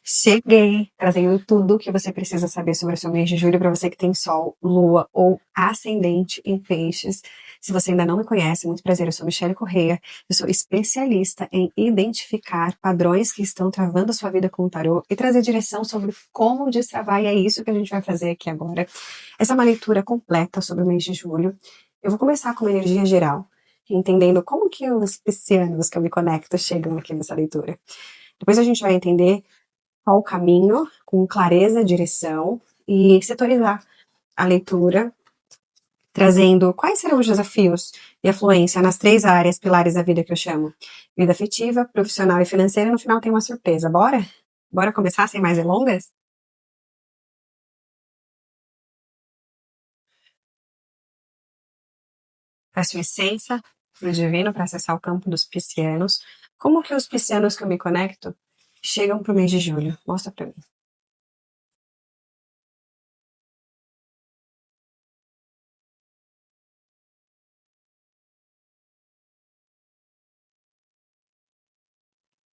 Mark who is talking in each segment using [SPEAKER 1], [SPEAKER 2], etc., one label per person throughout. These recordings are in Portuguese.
[SPEAKER 1] Cheguei trazendo tudo o que você precisa saber sobre o seu mês de julho para você que tem Sol, Lua ou Ascendente em Peixes. Se você ainda não me conhece, muito prazer, eu sou Michele Correia, eu sou especialista em identificar padrões que estão travando a sua vida com o tarô e trazer direção sobre como destravar, e é isso que a gente vai fazer aqui agora. Essa é uma leitura completa sobre o mês de julho. Eu vou começar com uma energia geral, entendendo como que os piscianos que eu me conecto chegam aqui nessa leitura. Depois a gente vai entender qual o caminho, com clareza, direção e setorizar a leitura, trazendo quais serão os desafios e afluência nas 3 áreas pilares da vida que eu chamo: vida afetiva, profissional e financeira. No final tem uma surpresa. Bora? Bora começar sem mais delongas? Peço licença pro divino para acessar o campo dos piscianos. Como que os piscianos que eu me conecto chegam pro mês de julho? Mostra para mim.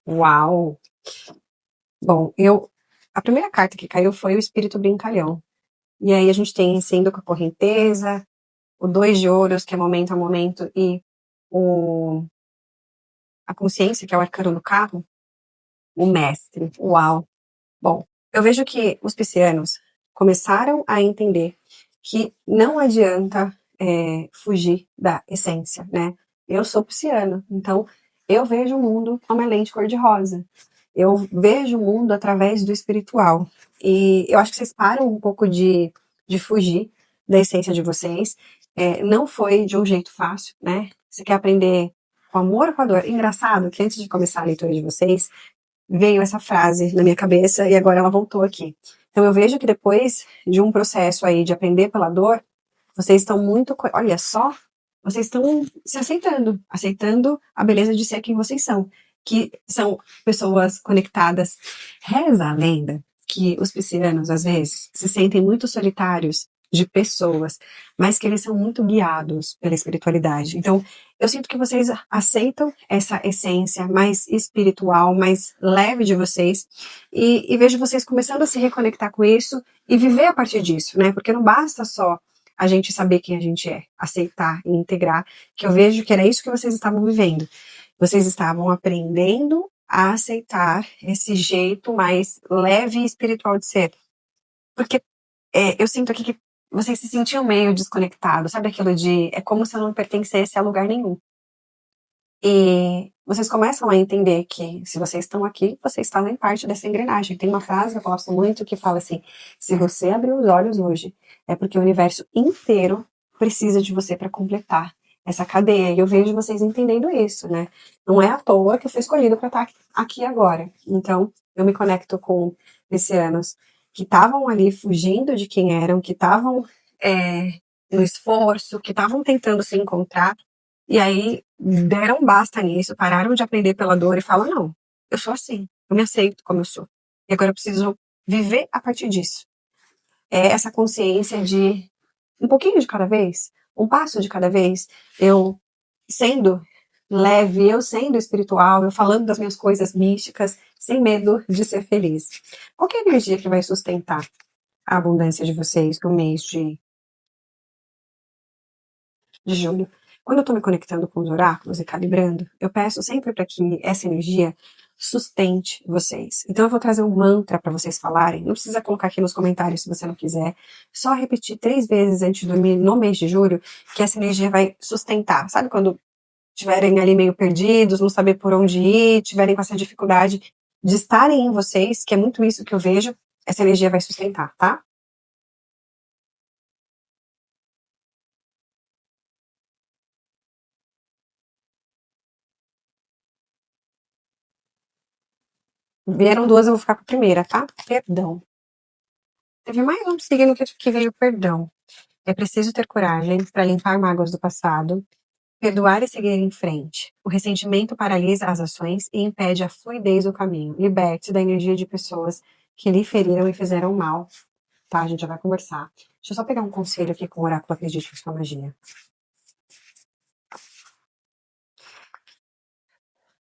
[SPEAKER 1] Uau! Bom, a primeira carta que caiu foi o espírito brincalhão. E aí a gente tem sendo com a correnteza, o 2 de ouros, que é momento a momento, e o, a consciência, que é o arcano do carro, o mestre. Uau! Bom, eu vejo que os piscianos começaram a entender que não adianta fugir da essência, né? Eu sou pisciano, então eu vejo o mundo com uma lente cor-de-rosa. Eu vejo o mundo através do espiritual. E eu acho que vocês param um pouco de fugir da essência de vocês. Não foi de um jeito fácil, né? Você quer aprender com amor ou com a dor? Engraçado que antes de começar a leitura de vocês, veio essa frase na minha cabeça e agora ela voltou aqui. Então eu vejo que depois de um processo aí de aprender pela dor, vocês estão muito, olha só, vocês estão se aceitando, aceitando a beleza de ser quem vocês são, que são pessoas conectadas. Reza a lenda que os piscianos às vezes se sentem muito solitários de pessoas, mas que eles são muito guiados pela espiritualidade. Então, eu sinto que vocês aceitam essa essência mais espiritual, mais leve de vocês, e vejo vocês começando a se reconectar com isso e viver a partir disso, né? Porque não basta só a gente saber quem a gente é, aceitar e integrar, que eu vejo que era isso que vocês estavam vivendo. Vocês estavam aprendendo a aceitar esse jeito mais leve e espiritual de ser. Porque eu sinto aqui que vocês se sentiam meio desconectados, sabe aquilo de é como se eu não pertencesse a lugar nenhum. E vocês começam a entender que se vocês estão aqui, vocês fazem parte dessa engrenagem. Tem uma frase que eu gosto muito que fala assim: se você abrir os olhos hoje, é porque o universo inteiro precisa de você para completar essa cadeia. E eu vejo vocês entendendo isso, né? Não é à toa que eu fui escolhido para estar aqui agora. Então, eu me conecto com piscianos que estavam ali fugindo de quem eram, que estavam no esforço, que estavam tentando se encontrar e aí deram basta nisso, pararam de aprender pela dor e falam: não, eu sou assim, eu me aceito como eu sou. E agora eu preciso viver a partir disso. É essa consciência de um pouquinho de cada vez, um passo de cada vez, eu sendo leve, eu sendo espiritual, eu falando das minhas coisas místicas, sem medo de ser feliz. Qual que é a energia que vai sustentar a abundância de vocês no mês de julho? Quando eu estou me conectando com os oráculos e calibrando, eu peço sempre para que essa energia sustente vocês. Então eu vou trazer um mantra para vocês falarem. Não precisa colocar aqui nos comentários se você não quiser. Só repetir 3 vezes antes de dormir no mês de julho, que essa energia vai sustentar. Sabe quando estiverem ali meio perdidos, não saber por onde ir, tiverem com essa dificuldade de estarem em vocês, que é muito isso que eu vejo, essa energia vai sustentar, tá? Vieram 2, eu vou ficar com a primeira, tá? Perdão. Teve mais um signo que veio perdão. É preciso ter coragem para limpar mágoas do passado, perdoar e seguir em frente. O ressentimento paralisa as ações e impede a fluidez do caminho. Liberte-se da energia de pessoas que lhe feriram e fizeram mal. Tá, a gente já vai conversar. Deixa eu só pegar um conselho aqui com o oráculo Acredite em Sua Magia.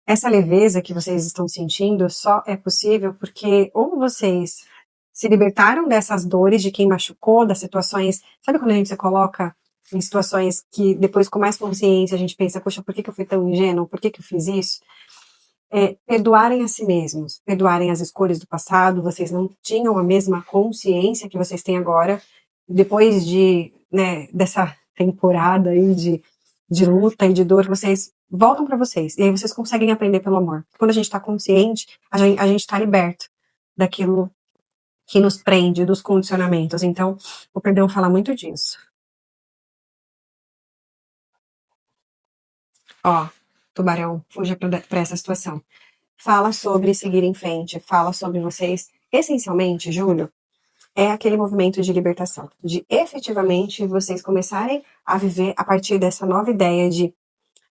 [SPEAKER 1] essa leveza que vocês estão sentindo só é possível porque ou vocês se libertaram dessas dores de quem machucou, das situações. Sabe quando a gente se coloca em situações que depois, com mais consciência, a gente pensa: poxa, por que que eu fui tão ingênuo? Por que que eu fiz isso? Perdoarem a si mesmos, perdoarem as escolhas do passado. Vocês não tinham a mesma consciência que vocês têm agora, depois de, né, dessa temporada aí de luta e de dor, vocês voltam para vocês, e aí vocês conseguem aprender pelo amor. Quando a gente está consciente, a gente está liberto daquilo que nos prende, dos condicionamentos. Então, o perdão fala muito disso. Ó, tubarão, fuja para essa situação. Fala sobre seguir em frente, fala sobre vocês. Essencialmente, Júlio, é aquele movimento de libertação, de efetivamente vocês começarem a viver a partir dessa nova ideia de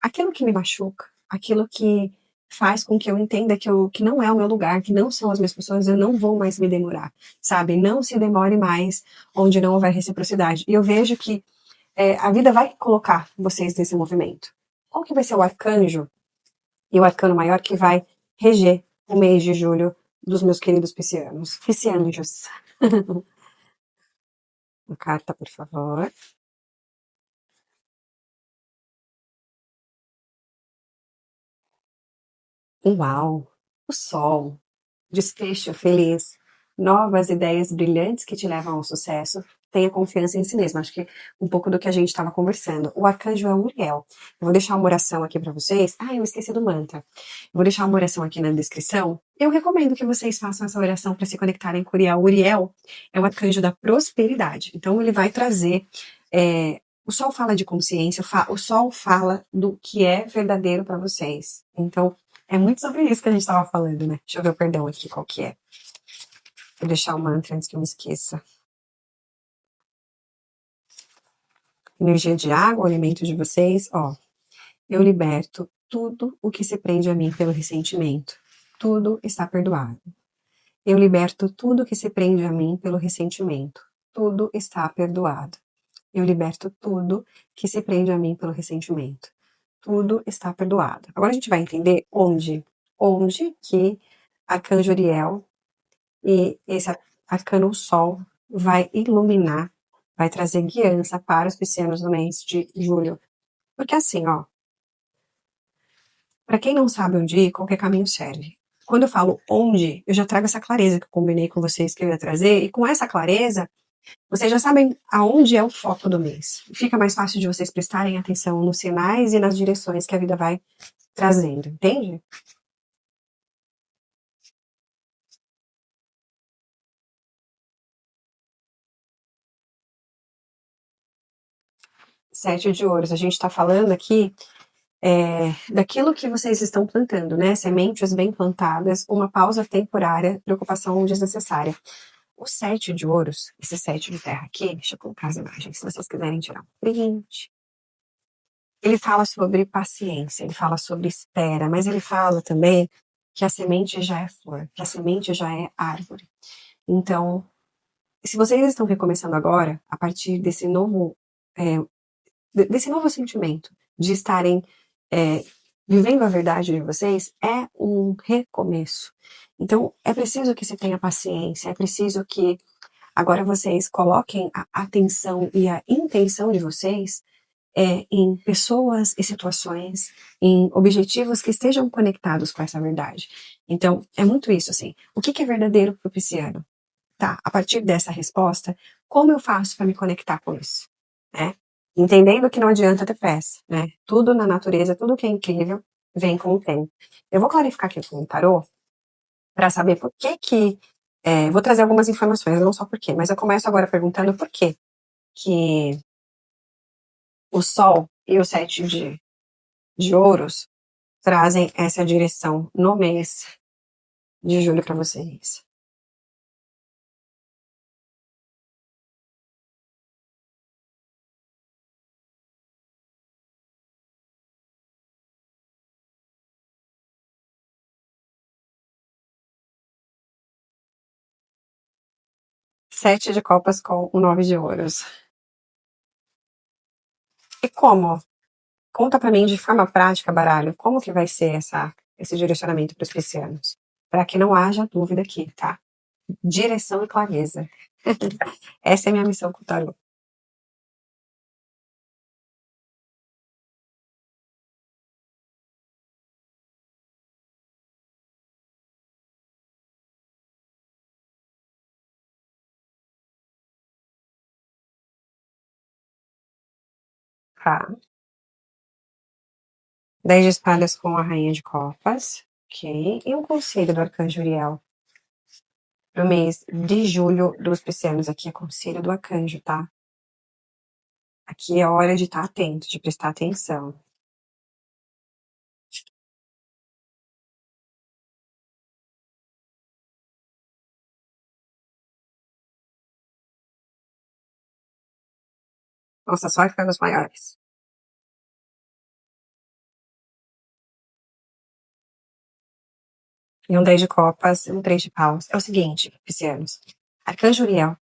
[SPEAKER 1] aquilo que me machuca, aquilo que faz com que eu entenda que não é o meu lugar, que não são as minhas pessoas, eu não vou mais me demorar, sabe? Não se demore mais onde não houver reciprocidade. E eu vejo que a vida vai colocar vocês nesse movimento. Qual que vai ser o arcanjo e o arcano maior que vai reger o mês de julho dos meus queridos piscianos? Piscianjos. Uma carta, por favor. Uau! O sol. Desfecho feliz. Novas ideias brilhantes que te levam ao sucesso. Tenha confiança em si mesmo. Acho que um pouco do que a gente estava conversando. O arcanjo é Uriel. Eu vou deixar uma oração aqui para vocês. Ah, eu esqueci do mantra. Eu vou deixar uma oração aqui na descrição. Eu recomendo que vocês façam essa oração para se conectarem com Uriel. Uriel é o arcanjo da prosperidade. Então, ele vai trazer. O sol fala de consciência, o sol fala do que é verdadeiro para vocês. Então, é muito sobre isso que a gente estava falando, né? Deixa eu ver o perdão aqui, qual que é. Vou deixar o mantra antes que eu me esqueça. Energia de água, o alimento de vocês, ó. Eu liberto tudo o que se prende a mim pelo ressentimento. Tudo está perdoado. Eu liberto tudo o que se prende a mim pelo ressentimento. Tudo está perdoado. Eu liberto tudo que se prende a mim pelo ressentimento. Tudo está perdoado. Agora a gente vai entender onde que Arcanjo Uriel e esse arcano Sol vai iluminar, vai trazer guiança para os piscianos no mês de julho. Porque assim, ó, para quem não sabe onde ir, qualquer caminho serve. Quando eu falo onde, eu já trago essa clareza que eu combinei com vocês que eu ia trazer, e com essa clareza, vocês já sabem aonde é o foco do mês. Fica mais fácil de vocês prestarem atenção nos sinais e nas direções que a vida vai trazendo, entende? Sete de ouros, a gente está falando aqui daquilo que vocês estão plantando, né? Sementes bem plantadas, uma pausa temporária, preocupação desnecessária. O sete de ouros, esse sete de terra aqui, deixa eu colocar as imagens, se vocês quiserem tirar um print. Ele fala sobre paciência, ele fala sobre espera, mas ele fala também que a semente já é flor, que a semente já é árvore. Então, se vocês estão recomeçando agora, a partir é, desse novo sentimento de estarem vivendo a verdade de vocês, é um recomeço. Então, é preciso que você tenha paciência, é preciso que agora vocês coloquem a atenção e a intenção de vocês em pessoas e situações, em objetivos que estejam conectados com essa verdade. Então, é muito isso, assim. O que é verdadeiro para o pisciano? Tá, a partir dessa resposta, como eu faço para me conectar com isso? Né? Entendendo que não adianta ter pressa, né? Tudo na natureza, tudo que é incrível, vem com o tempo. Eu vou clarificar aqui com o tarô, para saber por que que... vou trazer algumas informações, não só por quê, mas eu começo agora perguntando por quê que o Sol e o Sete de Ouros trazem essa direção no mês de julho para vocês. Sete de copas com o nove de ouros. E como? Conta para mim de forma prática, baralho, como que vai ser esse direcionamento para os piscianos. Para que não haja dúvida aqui, tá? Direção e clareza. Essa é a minha missão com o tarô. Tá. 10 de espadas com a rainha de copas. Ok. E um conselho do arcanjo Uriel. Pro mês de julho dos piscianos. Aqui é conselho do arcanjo, tá? Aqui é hora de estar atento, de prestar atenção. Nossa, só vai ficando os maiores. E um 10 de copas e um 3 de paus. É o seguinte, piscianos. Arcanjo Uriel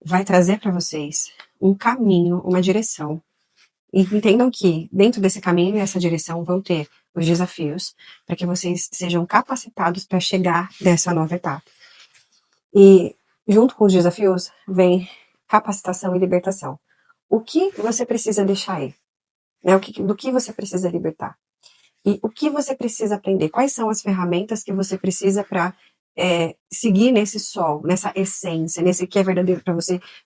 [SPEAKER 1] vai trazer para vocês um caminho, uma direção. E entendam que dentro desse caminho e essa direção vão ter os desafios para que vocês sejam capacitados para chegar nessa nova etapa. E junto com os desafios vem capacitação e libertação. O que você precisa deixar aí? Né? Do que você precisa libertar? E o que você precisa aprender? Quais são as ferramentas que você precisa para seguir nesse sol, nessa essência, nesse que é verdadeiro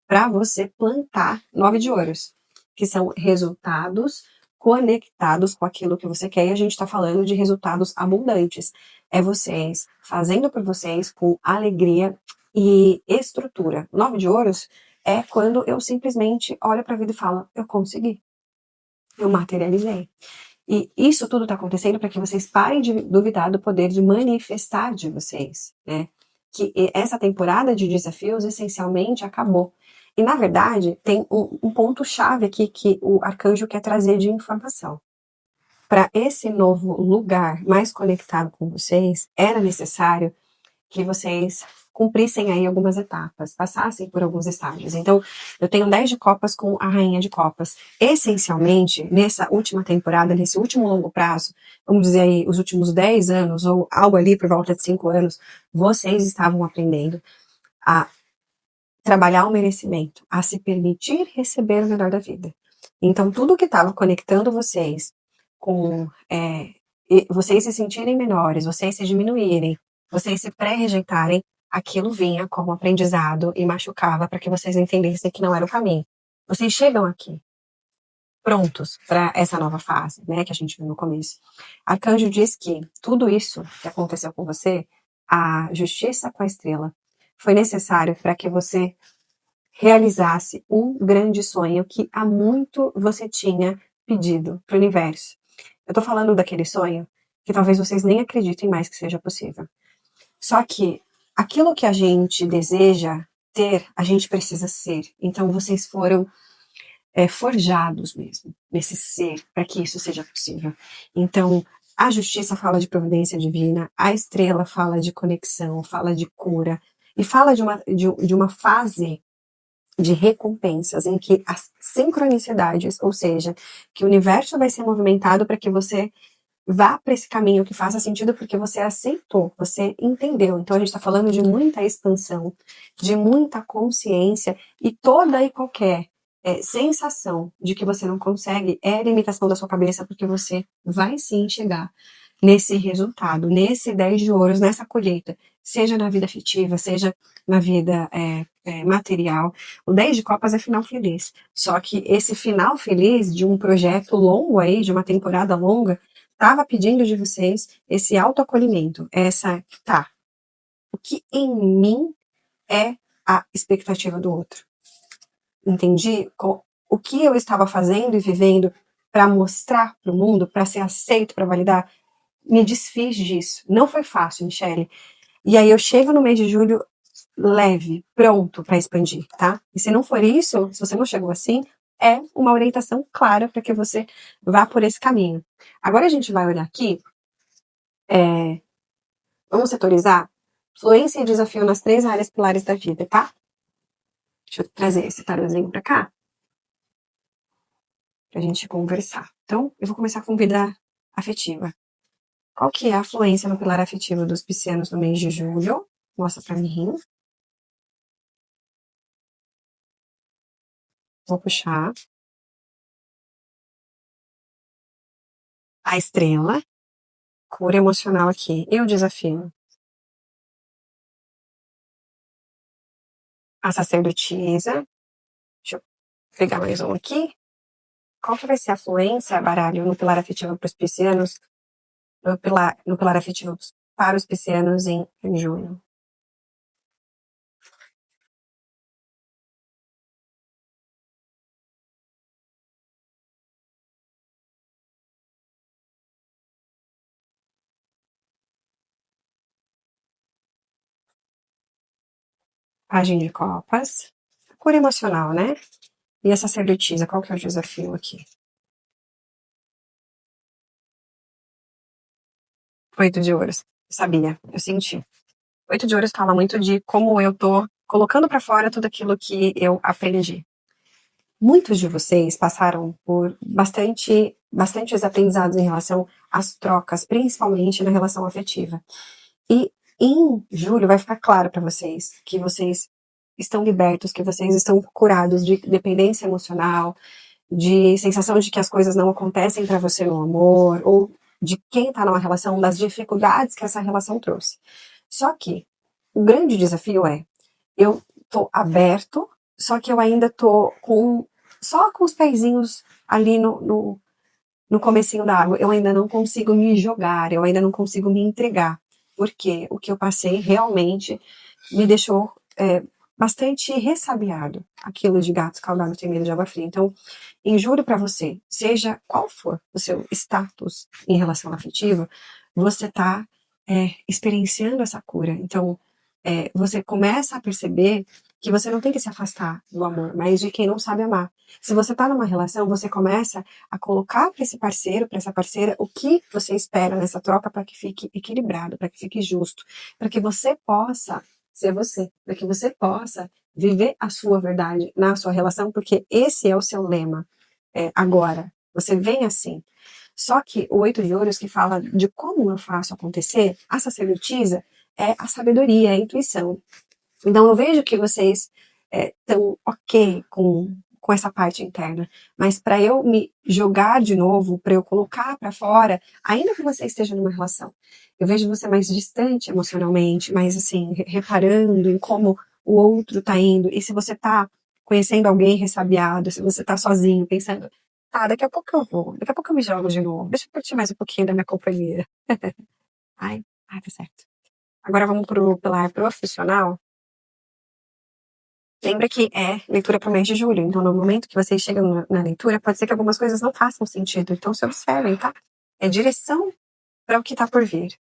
[SPEAKER 1] para você plantar 9 de ouros, que são resultados conectados com aquilo que você quer, e a gente está falando de resultados abundantes. É vocês fazendo por vocês com alegria e estrutura. 9 de ouros é quando eu simplesmente olho para a vida e falo, eu consegui, eu materializei. E isso tudo está acontecendo para que vocês parem de duvidar do poder de manifestar de vocês, né? Que essa temporada de desafios essencialmente acabou. E na verdade, tem um ponto-chave aqui que o arcanjo quer trazer de informação. Para esse novo lugar mais conectado com vocês, era necessário que vocês cumprissem aí algumas etapas, passassem por alguns estágios. Então, eu tenho 10 de copas com a rainha de copas. Essencialmente, nessa última temporada, nesse último longo prazo, vamos dizer aí, os últimos 10 anos, ou algo ali por volta de 5 anos, vocês estavam aprendendo a trabalhar o merecimento, a se permitir receber o melhor da vida. Então, tudo que estava conectando vocês com vocês se sentirem menores, vocês se diminuírem, vocês se pré-rejeitarem, aquilo vinha como aprendizado e machucava para que vocês entendessem que não era o caminho. Vocês chegam aqui prontos para essa nova fase, né, que a gente viu no começo. Arcanjo diz que tudo isso que aconteceu com você, a justiça com a estrela, foi necessário para que você realizasse um grande sonho que há muito você tinha pedido para o universo. Eu tô falando daquele sonho que talvez vocês nem acreditem mais que seja possível. Só que aquilo que a gente deseja ter, a gente precisa ser. Então vocês foram forjados mesmo nesse ser para que isso seja possível. Então a justiça fala de providência divina, a estrela fala de conexão, fala de cura e fala de uma fase de recompensas em que as sincronicidades, ou seja, que o universo vai ser movimentado para que você vá para esse caminho que faça sentido porque você aceitou, você entendeu. Então a gente está falando de muita expansão, de muita consciência e toda e qualquer sensação de que você não consegue é limitação da sua cabeça porque você vai sim chegar nesse resultado, nesse 10 de ouros, nessa colheita, seja na vida afetiva, seja na vida material. O 10 de copas é final feliz. Só que esse final feliz de um projeto longo aí, de uma temporada longa, estava pedindo de vocês esse autoacolhimento, tá, o que em mim é a expectativa do outro? Entendi o que eu estava fazendo e vivendo para mostrar para o mundo, para ser aceito, para validar? Me desfiz disso. Não foi fácil, Michele. E aí eu chego no mês de julho leve, pronto para expandir, tá? E se não for isso, se você não chegou assim, é uma orientação clara para que você vá por esse caminho. Agora a gente vai olhar aqui, vamos setorizar fluência e desafio nas 3 áreas pilares da vida, tá? Deixa eu trazer esse tarôzinho para cá, pra gente conversar. Então, eu vou começar com vida afetiva. Qual que é a fluência no pilar afetivo dos piscianos no mês de julho? Mostra pra mim. Vou puxar. A estrela. Cura emocional aqui. E o desafio? A sacerdotisa. Deixa eu pegar mais um aqui. Qual que vai ser a fluência, baralho, no pilar afetivo para os piscianos? No pilar afetivo para os piscianos em julho? Pagem de copas. Cura emocional, né? E a sacerdotisa, qual que é o desafio aqui? 8 de ouros. Eu sabia, eu senti. 8 de ouros fala muito de como eu tô colocando para fora tudo aquilo que eu aprendi. Muitos de vocês passaram por bastantes aprendizados em relação às trocas, principalmente na relação afetiva. E em julho vai ficar claro para vocês que vocês estão libertos, que vocês estão curados de dependência emocional, de sensação de que as coisas não acontecem para você no amor, ou de quem está numa relação, das dificuldades que essa relação trouxe. Só que o grande desafio é, eu tô aberto, só que eu ainda tô só com os pezinhos ali no comecinho da água. Eu ainda não consigo me jogar, eu ainda não consigo me entregar, porque o que eu passei realmente me deixou bastante ressabiado. Aquilo de gato escaldado tem medo de água fria. Então, em julho para você, seja qual for o seu status em relação afetiva, você está experienciando essa cura. Então, você começa a perceber que você não tem que se afastar do amor, mas de quem não sabe amar. Se você está numa relação, você começa a colocar para esse parceiro, para essa parceira, o que você espera nessa troca para que fique equilibrado, para que fique justo, para que você possa ser você, para que você possa viver a sua verdade na sua relação, porque esse é o seu lema agora. Você vem assim. Só que o 8 de ouros que fala de como eu faço acontecer, a sacerdotisa é a sabedoria, é a intuição. Então eu vejo que vocês estão ok com essa parte interna, mas para eu me jogar de novo, para eu colocar para fora, ainda que você esteja numa relação, eu vejo você mais distante emocionalmente, mais assim, reparando em como o outro tá indo, e se você tá conhecendo alguém ressabiado, se você tá sozinho, pensando, daqui a pouco eu vou, daqui a pouco eu me jogo de novo, deixa eu curtir mais um pouquinho da minha companhia. Ai, tá certo. Agora vamos pro pilar profissional. Lembra que é leitura para o mês de julho, então no momento que vocês chegam na leitura, pode ser que algumas coisas não façam sentido, então se observem, tá? É direção para o que está por vir.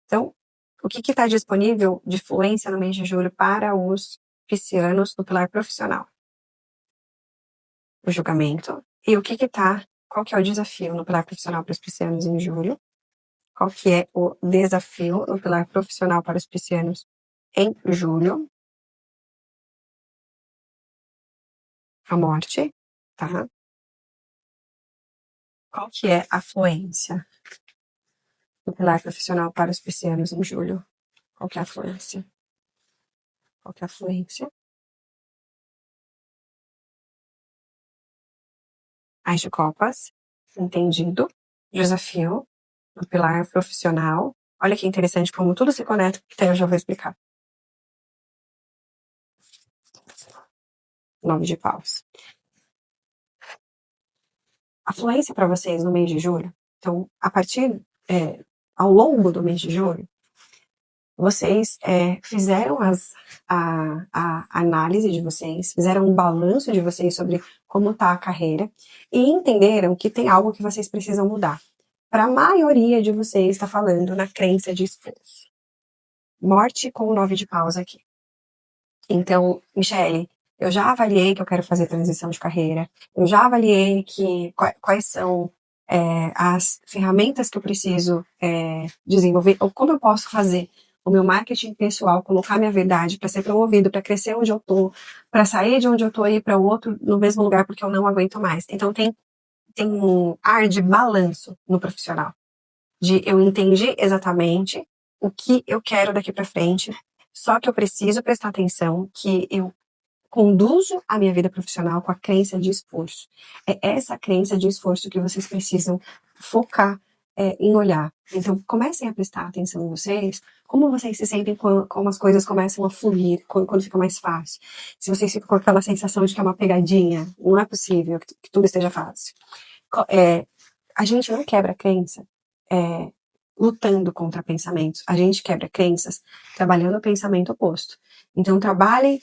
[SPEAKER 1] Então, o que está disponível de fluência no mês de julho para os piscianos no pilar profissional? O julgamento. E qual que é o desafio no pilar profissional para os piscianos em julho? Qual que é o desafio no pilar profissional para os piscianos em julho? A morte, tá? Qual que é a fluência no pilar profissional para os piscianos em julho? Qual que é a fluência? Qual que é a fluência? As de copas, entendido. Desafio no pilar profissional. Olha que interessante como tudo se conecta, que eu já vou explicar. 9 de paus. A fluência para vocês no mês de julho, então, ao longo do mês de julho, vocês fizeram a análise de vocês, fizeram um balanço de vocês sobre como está a carreira e entenderam que tem algo que vocês precisam mudar. Para a maioria de vocês está falando na crença de esforço. Morte com 9 de paus aqui. Então, Michele, eu já avaliei que eu quero fazer transição de carreira, eu já avaliei quais são as ferramentas que eu preciso desenvolver, ou como eu posso fazer o meu marketing pessoal, colocar minha verdade para ser promovido, para crescer onde eu tô, para sair de onde eu tô e ir para outro no mesmo lugar porque eu não aguento mais. Então tem um ar de balanço no profissional. de eu entendi exatamente o que eu quero daqui para frente, só que eu preciso prestar atenção que eu conduzo a minha vida profissional com a crença de esforço. É essa crença de esforço que vocês precisam focar em olhar. Então, comecem a prestar atenção em vocês, como vocês se sentem como as coisas começam a fluir, quando fica mais fácil. Se vocês ficam com aquela sensação de que é uma pegadinha, não é possível que tudo esteja fácil. A gente não quebra crença lutando contra pensamentos. A gente quebra crenças trabalhando o pensamento oposto. Então, trabalhem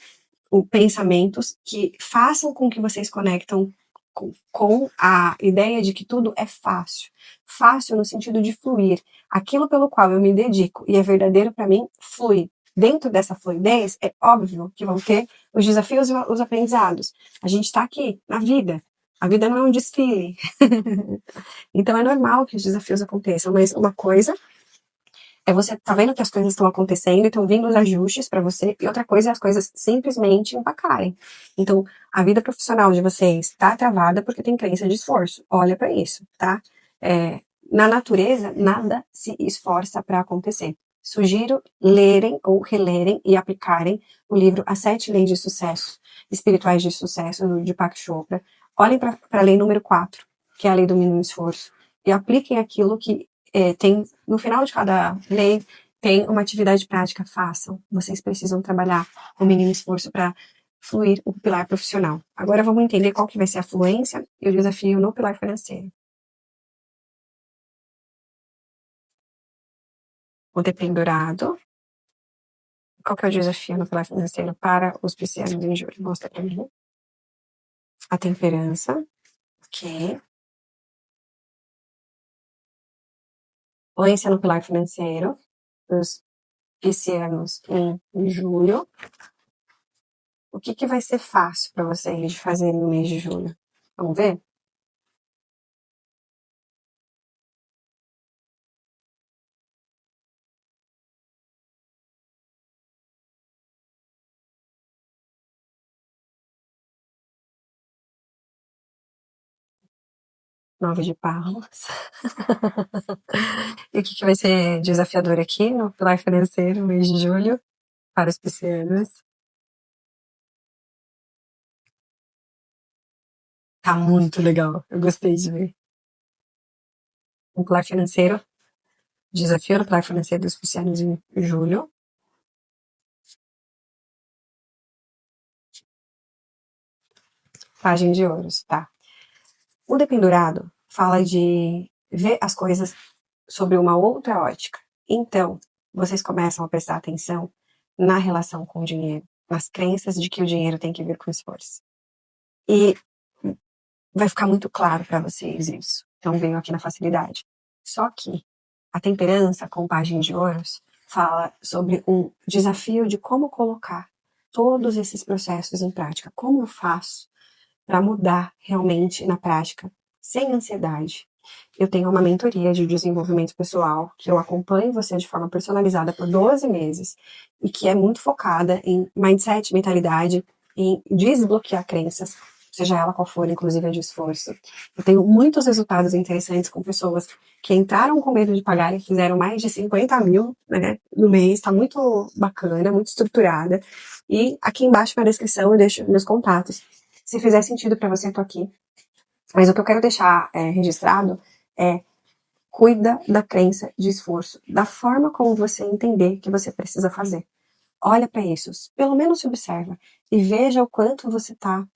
[SPEAKER 1] pensamentos que façam com que vocês conectam com a ideia de que tudo é fácil. Fácil no sentido de fluir. Aquilo pelo qual eu me dedico e é verdadeiro para mim, flui. Dentro dessa fluidez, é óbvio que vão ter os desafios e os aprendizados. A gente está aqui, na vida. A vida não é um desfile. Então é normal que os desafios aconteçam, mas uma coisa é você tá vendo que as coisas estão acontecendo e estão vindo os ajustes para você, e outra coisa é as coisas simplesmente empacarem. Então, a vida profissional de vocês tá travada porque tem crença de esforço. Olha para isso, tá? Na natureza, nada se esforça para acontecer. Sugiro lerem ou relerem e aplicarem o livro As 7 Leis de Sucesso, Espirituais de Sucesso, do Deepak Chopra. Olhem para a lei número 4, que é a lei do mínimo esforço, e apliquem aquilo que tem, no final de cada lei, tem uma atividade prática, façam. Vocês precisam trabalhar o mínimo esforço para fluir o pilar profissional. Agora vamos entender qual que vai ser a fluência e o desafio no pilar financeiro. O dependurado. Qual que é o desafio no pilar financeiro para os piscianos em julho? Mostra para mim. A temperança. Ok. Fluência no pilar financeiro. Os piscianos em julho. O que vai ser fácil para vocês de fazer no mês de julho? Vamos ver? Nove de paus. E o que vai ser desafiador aqui no pilar financeiro, no mês de julho, para os piscianos? Tá muito legal. Eu gostei de ver. O pilar financeiro, desafio no pilar financeiro dos piscianos em julho. Página de ouros, tá. O dependurado fala de ver as coisas sobre uma outra ótica. Então, vocês começam a prestar atenção na relação com o dinheiro, nas crenças de que o dinheiro tem que ver com esforço. E vai ficar muito claro para vocês isso. Então, venho aqui na facilidade. Só que a temperança, com página de ouros, fala sobre um desafio de como colocar todos esses processos em prática. Como eu faço para mudar realmente na prática, sem ansiedade. Eu tenho uma mentoria de desenvolvimento pessoal, que eu acompanho você de forma personalizada por 12 meses, e que é muito focada em mindset, mentalidade, em desbloquear crenças, seja ela qual for, inclusive a de esforço. Eu tenho muitos resultados interessantes com pessoas que entraram com medo de pagar e fizeram mais de 50 mil, né, no mês. Tá muito bacana, muito estruturada. E aqui embaixo na descrição eu deixo meus contatos. Se fizer sentido para você, eu tô aqui. Mas o que eu quero deixar registrado é: cuida da crença de esforço, da forma como você entender que você precisa fazer. Olha para isso, pelo menos se observa e veja o quanto você está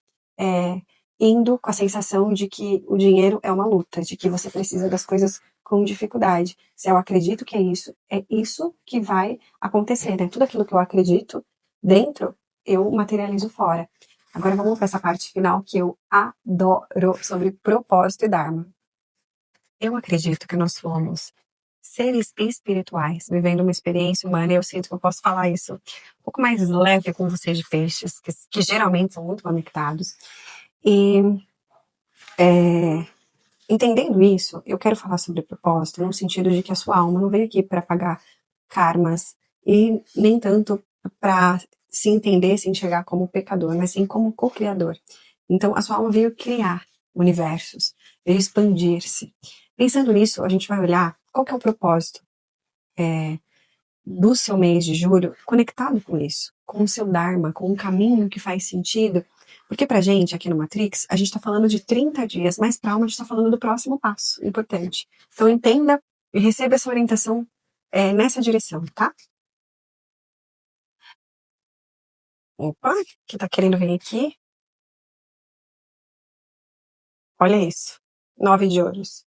[SPEAKER 1] indo com a sensação de que o dinheiro é uma luta, de que você precisa das coisas com dificuldade. Se eu acredito que é isso que vai acontecer, né? Tudo aquilo que eu acredito dentro, eu materializo fora. Agora vamos para essa parte final que eu adoro, sobre propósito e Dharma. Eu acredito que nós somos seres espirituais, vivendo uma experiência humana, e eu sinto que eu posso falar isso um pouco mais leve com vocês de peixes, que geralmente são muito conectados. E entendendo isso, eu quero falar sobre propósito, no sentido de que a sua alma não veio aqui para pagar karmas, e nem tanto para se entender, se enxergar como pecador, mas sim como co-criador. Então, a sua alma veio criar universos, veio expandir-se. Pensando nisso, a gente vai olhar qual que é o propósito do seu mês de julho conectado com isso, com o seu Dharma, com um caminho que faz sentido. Porque pra gente, aqui no Matrix, a gente tá falando de 30 dias, mas pra alma a gente tá falando do próximo passo, importante. Então entenda e receba essa orientação nessa direção, tá? Opa, que tá querendo vir aqui? Olha isso. 9 de ouros.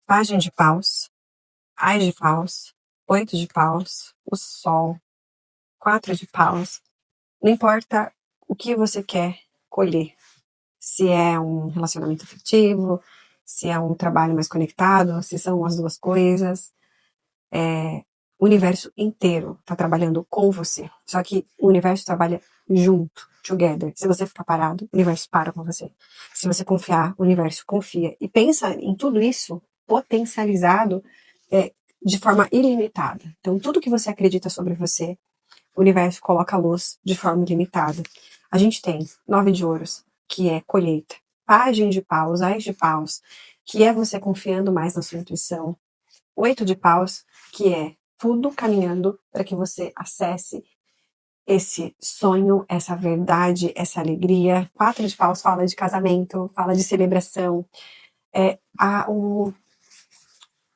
[SPEAKER 1] Página de paus. Ás de paus. 8 de paus. O sol. 4 de paus. Não importa o que você quer colher. Se é um relacionamento afetivo, se é um trabalho mais conectado, se são as duas coisas. O universo inteiro está trabalhando com você. Só que o universo trabalha junto, together. Se você ficar parado, o universo para com você. Se você confiar, o universo confia. E pensa em tudo isso potencializado de forma ilimitada. Então, tudo que você acredita sobre você, o universo coloca a luz de forma ilimitada. A gente tem 9 de ouros, que é colheita. Página de paus, ás de paus, que é você confiando mais na sua intuição. 8 de paus, que é tudo caminhando para que você acesse esse sonho, essa verdade, essa alegria. 4 de paus fala de casamento, fala de celebração.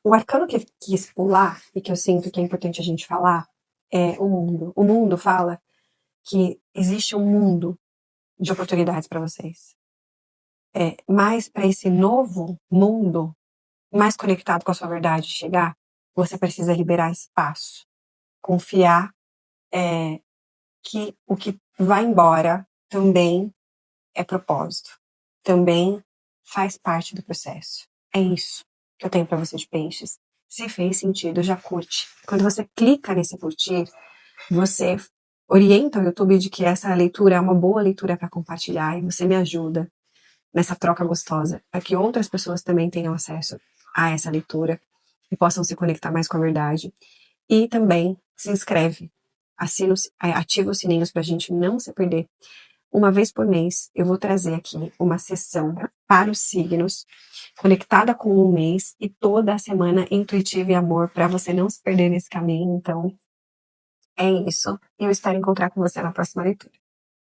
[SPEAKER 1] O arcano que eu quis pular e que eu sinto que é importante a gente falar é o mundo. O mundo fala que existe um mundo de oportunidades para vocês. Mas para esse novo mundo, mais conectado com a sua verdade chegar, você precisa liberar espaço. Confiar que o que vai embora também é propósito. Também faz parte do processo. É isso que eu tenho para você de peixes. Se fez sentido, já curte. Quando você clica nesse curtir, você orienta o YouTube de que essa leitura é uma boa leitura para compartilhar e você me ajuda nessa troca gostosa, para que outras pessoas também tenham acesso a essa leitura e possam se conectar mais com a verdade. E também se inscreve, ativa os sininhos para a gente não se perder. Uma vez por mês, eu vou trazer aqui uma sessão para os signos, conectada com o mês e toda a semana intuitiva e amor, para você não se perder nesse caminho. Então, é isso. Eu espero encontrar com você na próxima leitura.